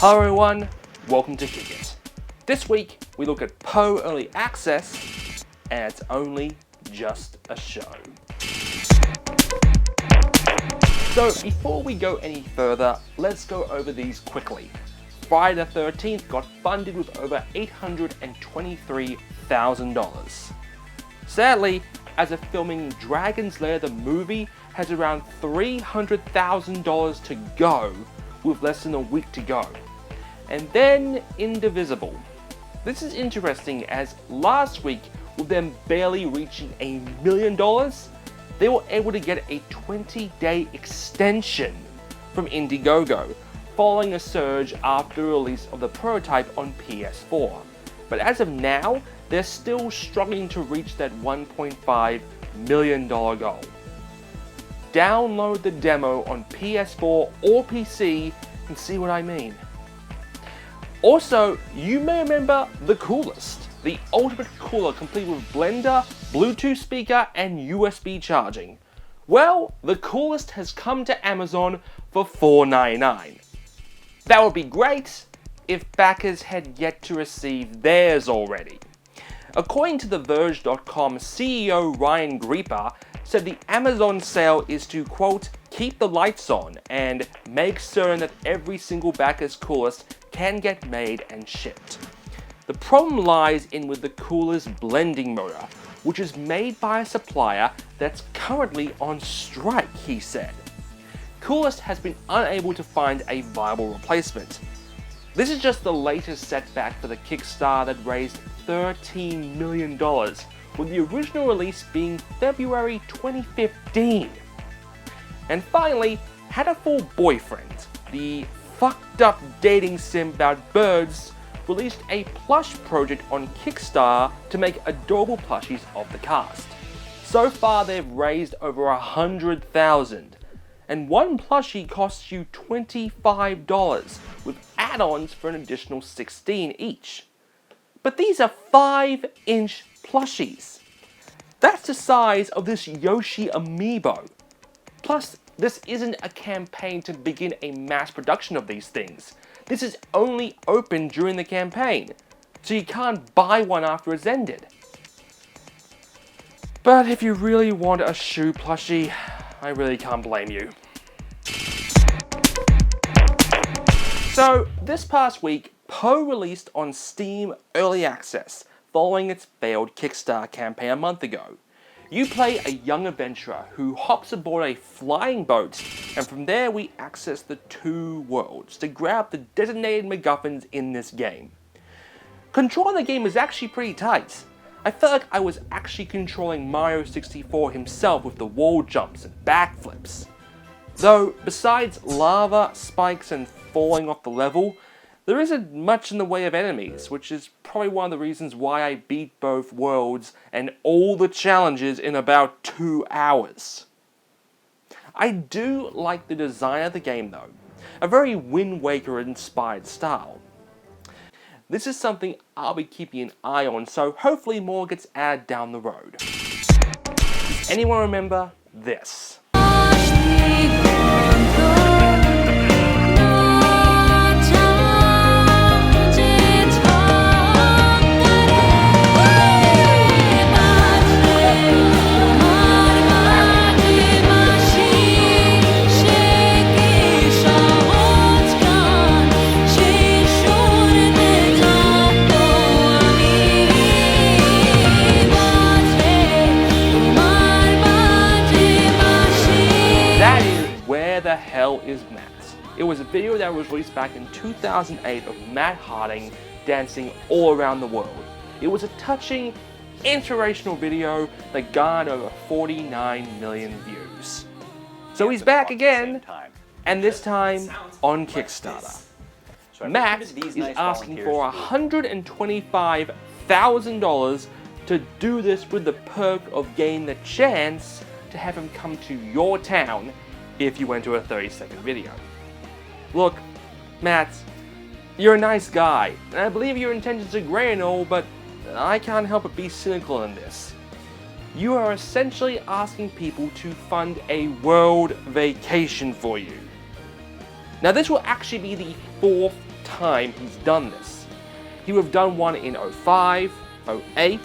Hello everyone, welcome to Kick It. This week we look at Poe Early Access, and it's only just a show. So before we go any further, let's go over these quickly. Friday the 13th got funded with over $823,000. Sadly, as of filming, Dragon's Lair the movie has around $300,000 to go, with less than a week to go. And then Indivisible. This is interesting as last week, with them barely reaching $1 million, they were able to get a 20-day extension from Indiegogo, following a surge after the release of the prototype on PS4. But as of now, they're still struggling to reach that $1.5 million goal. Download the demo on PS4 or PC and see what I mean. Also, you may remember the Coolest, the ultimate cooler complete with blender, Bluetooth speaker, and USB charging. Well, the Coolest has come to Amazon for $4.99. That would be great if backers had yet to receive theirs already. According to TheVerge.com, CEO Ryan Grieper said the Amazon sale is to, quote, keep the lights on and make certain that every single backer's Coolest can get made and shipped. The problem lies in with the cooler's blending motor, which is made by a supplier that's currently on strike, he said. Coolest has been unable to find a viable replacement. This is just the latest setback for the Kickstarter that raised $13 million, with the original release being February 2015. And finally, Hatterful Boyfriend, the fucked up dating sim about birds, released a plush project on Kickstarter to make adorable plushies of the cast. So far they've raised over $100,000, and one plushie costs you $25, with add-ons for an additional $16 each. But these are 5-inch plushies. That's the size of this Yoshi amiibo. Plus, this isn't a campaign to begin a mass production of these things. This is only open during the campaign, so you can't buy one after it's ended. But if you really want a shoe plushie, I really can't blame you. So, this past week, Poe released on Steam Early Access, following its failed Kickstarter campaign a month ago. You play a young adventurer who hops aboard a flying boat, and from there we access the two worlds to grab the designated MacGuffins in this game. Controlling the game is actually pretty tight. I felt like I was actually controlling Mario 64 himself with the wall jumps and backflips. Though, besides lava, spikes, and falling off the level, there isn't much in the way of enemies, which is probably one of the reasons why I beat both worlds and all the challenges in about 2 hours. I do like the design of the game though, a very Wind Waker inspired style. This is something I'll be keeping an eye on, so hopefully more gets added down the road. Does anyone remember this? Where the hell is Matt? It was a video that was released back in 2008 of Matt Harding dancing all around the world. It was a touching, inspirational video that garnered over 49 million views. So he's back again, and this time on Kickstarter. Matt is asking for $125,000 to do this with the perk of gaining the chance to have him come to your town if you went to a 30-second video. Look, Matt, you're a nice guy, and I believe your intentions are great and all, but I can't help but be cynical in this. You are essentially asking people to fund a world vacation for you. Now this will actually be the 4th time he's done this. He would have done one in 05, 08,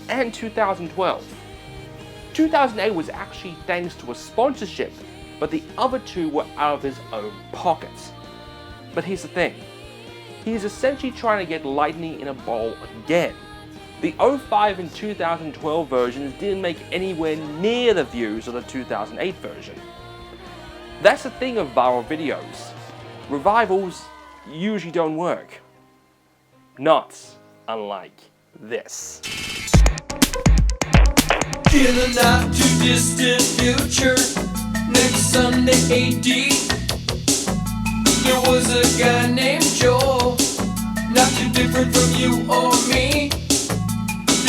and 2012. 2008 was actually thanks to a sponsorship, but the other two were out of his own pockets. But here's the thing, he is essentially trying to get lightning in a bowl again. The 05 and 2012 versions didn't make anywhere near the views of the 2008 version. That's the thing of viral videos. Revivals usually don't work. Not unlike this. In the not too distant future, next Sunday AD, there was a guy named Joel, not too different from you or me.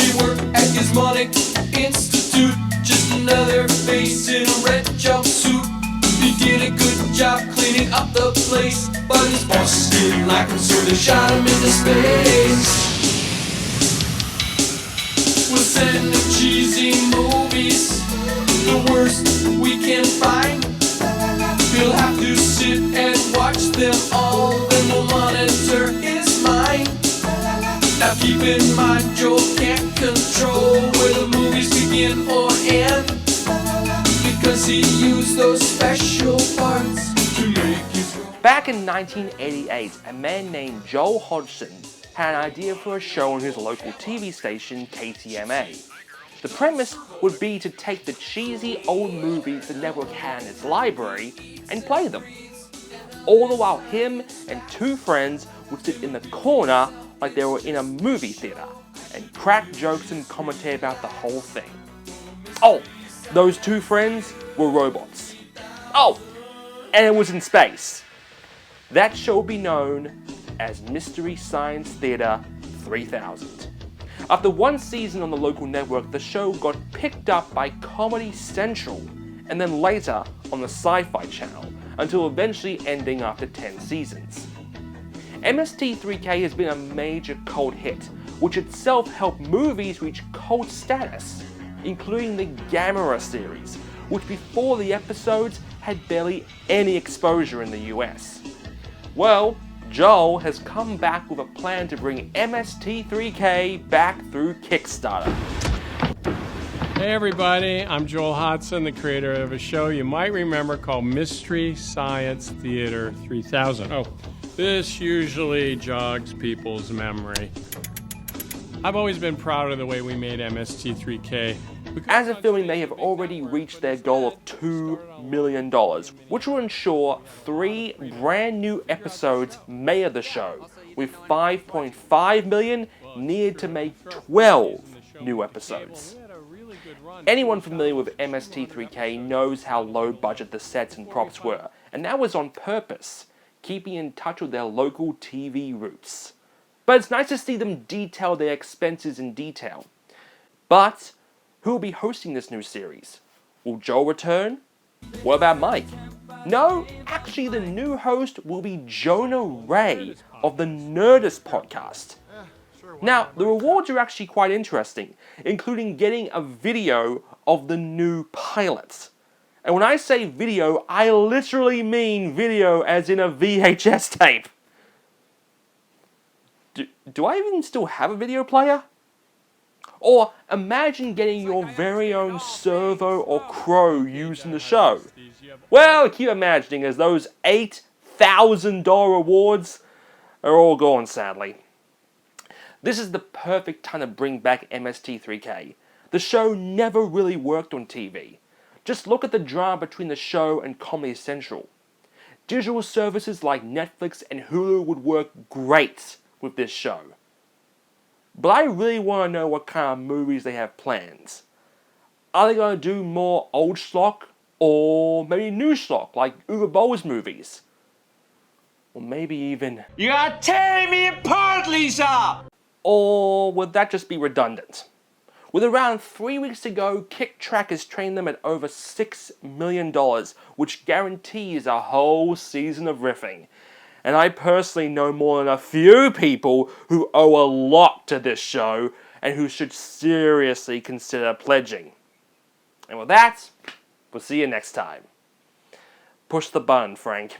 He worked at Gizmonic Institute, just another face in a red jumpsuit. He did a good job cleaning up the place, but his boss didn't like him, so they shot him into space. We'll send him cheesy movies, the worst we can find. He'll have to sit and watch them all, then we'll monitor his mind. Now keep in mind, Joel can't control where the movies begin or end, because he used those special parts to make his. Back in 1988, a man named Joel Hodgson had an idea for a show on his local TV station, KTMA. The premise would be to take the cheesy old movies the network had in its library and play them. All the while him and two friends would sit in the corner like they were in a movie theater and crack jokes and commentate about the whole thing. Oh, those two friends were robots. Oh, and it was in space. That show would be known as Mystery Science Theater 3000. After one season on the local network, the show got picked up by Comedy Central and then later on the Sci-Fi Channel, until eventually ending after 10 seasons. MST3K has been a major cult hit, which itself helped movies reach cult status, including the Gamera series, which before the episodes had barely any exposure in the US. Well, Joel has come back with a plan to bring MST3K back through Kickstarter. Hey everybody, I'm Joel Hodgson, the creator of a show you might remember called Mystery Science Theater 3000. Oh, this usually jogs people's memory. I've always been proud of the way we made MST3K. As of filming, they have already reached their goal of $2 million, which will ensure 3 brand new episodes made of the show, with $5.5 million needed to make 12 new episodes. Anyone familiar with MST3K knows how low budget the sets and props were, and that was on purpose, keeping in touch with their local TV roots. But it's nice to see them detail their expenses in detail. But who will be hosting this new series? Will Joel return? What about Mike? No, actually the new host will be Jonah Ray of the Nerdist podcast. Now, the rewards are actually quite interesting, including getting a video of the new pilot. And when I say video, I literally mean video as in a VHS tape. Do I even still have a video player? Or imagine getting your very own servo or crow used in the show. Well, keep imagining as those $8,000 rewards are all gone, sadly. This is the perfect time to bring back MST3K. The show never really worked on TV. Just look at the drama between the show and Comedy Central. Digital services like Netflix and Hulu would work great with this show. But I really want to know what kind of movies they have planned. Are they going to do more old schlock, or maybe new schlock like Uwe Boll's movies? Or maybe even... You are tearing me apart, Lisa! Or would that just be redundant? With around 3 weeks to go, Kick Track has trained them at over $6 million, which guarantees a whole season of riffing. And I personally know more than a few people who owe a lot to this show and who should seriously consider pledging. And with that, we'll see you next time. Push the button, Frank.